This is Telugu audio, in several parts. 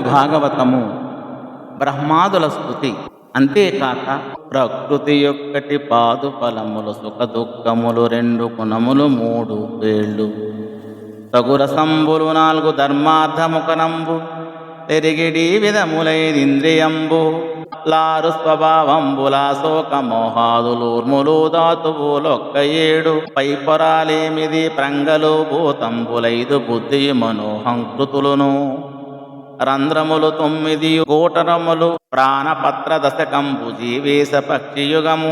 భాగవతము బ్రహ్మాదుల స్తుతి. అంతేకాక ప్రకృతి యొక్కటి పాదు ఫలములు సుఖ దుఃఖములు రెండు గుణములు మూడు వేళ్ళు తగురసంబులు నాలుగు ధర్మార్థముఖనంబు తెరిగిడి విధములైదింద్రియంబు లారు స్వభావంబులా శోక మోహాదులూర్ములు ధాతువులొక్క ఏడు పైపొరాలేమిది ప్రంగలు భూతంబులైదు బుద్ధి మనోహంకృతులును రంధ్రములు తొమ్మిది గోటరములు ప్రాణపత్ర దశకంబు జీవేశ పక్షియుగము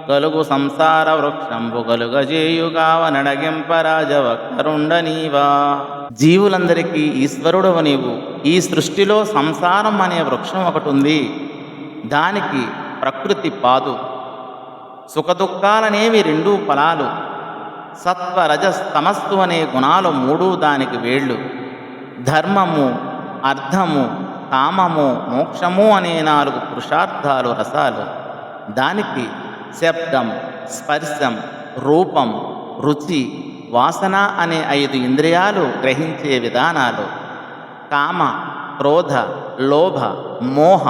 కలుగు సంసార వృక్షంబు కలుగజేయుగావ నడగింపరాజవక్కరుండ నీవా. జీవులందరికీ ఈశ్వరుడవు నీవు. ఈ సృష్టిలో సంసారం అనే వృక్షం ఒకటి ఉంది. దానికి ప్రకృతి పాదు. సుఖదుఖాలనేవి రెండు ఫలాలు. సత్వ రజస్ తమస్సు అనే గుణాలు మూడు దానికి వేళ్ళు. ధర్మము, అర్థము, కామము, మోక్షము అనే నాలుగు పురుషార్థాలు రసాలు. దానికి శబ్దం, స్పర్శం, రూపం, రుచి, వాసన అనే ఐదు ఇంద్రియాలు గ్రహించే విధానాలు. కామ, క్రోధ, లోభ, మోహ,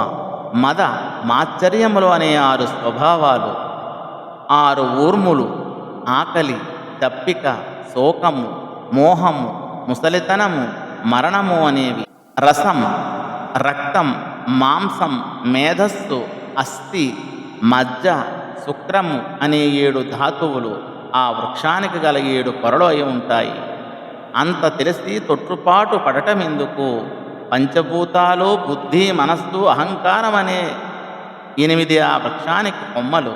మద, మాత్సర్యములు అనే ఆరు స్వభావాలు. ఆరు ఊర్ములు ఆకలి, దప్పిక, శోకము, మోహము, ముసలితనము, మరణము అనేవి. రసం, రక్తం, మాంసం, మేధస్సు, అస్థి, మజ్జ, శుక్రము అనే ఏడు ధాతువులు ఆ వృక్షానికి గల ఏడు పొరలు అయి ఉంటాయి. అంత తెలిసి తొట్టుపాటు పడటమెందుకు? పంచభూతాలు, బుద్ధి, మనస్సు, అహంకారం అనే 8 ఆ వృక్షానికి కొమ్మలు.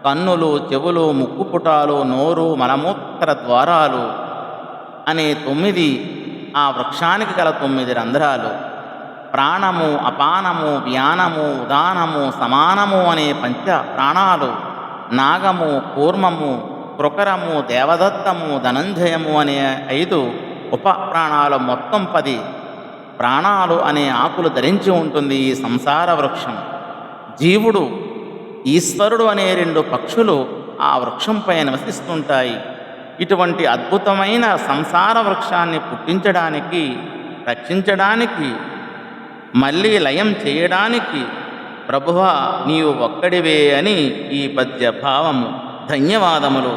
కన్నులు, చెవులు, ముక్కుపుటాలు, నోరు, మలమూత్ర ద్వారాలు అనే 9 ఆ వృక్షానికి గల 9 రంధ్రాలు. ప్రాణము, అపానము, వ్యానము, ఉదానము, సమానము అనే 5 ప్రాణాలు. నాగము, కూర్మము, కృకరము, దేవదత్తము, ధనంజయము అనే 5 ఉప ప్రాణాలు. మొత్తం 10 ప్రాణాలు అనే ఆకులు ధరించి ఉంటుంది ఈ సంసార వృక్షం. జీవుడు, ఈశ్వరుడు అనే 2 పక్షులు ఆ వృక్షంపై నివసిస్తుంటాయి. ఇటువంటి అద్భుతమైన సంసార వృక్షాన్ని పుట్టించడానికి, రక్షించడానికి, మళ్ళీ లయం చేయడానికి ప్రభువా నీవు ఒక్కడివే అని ఈ పద్య భావము. ధన్యవాదములు.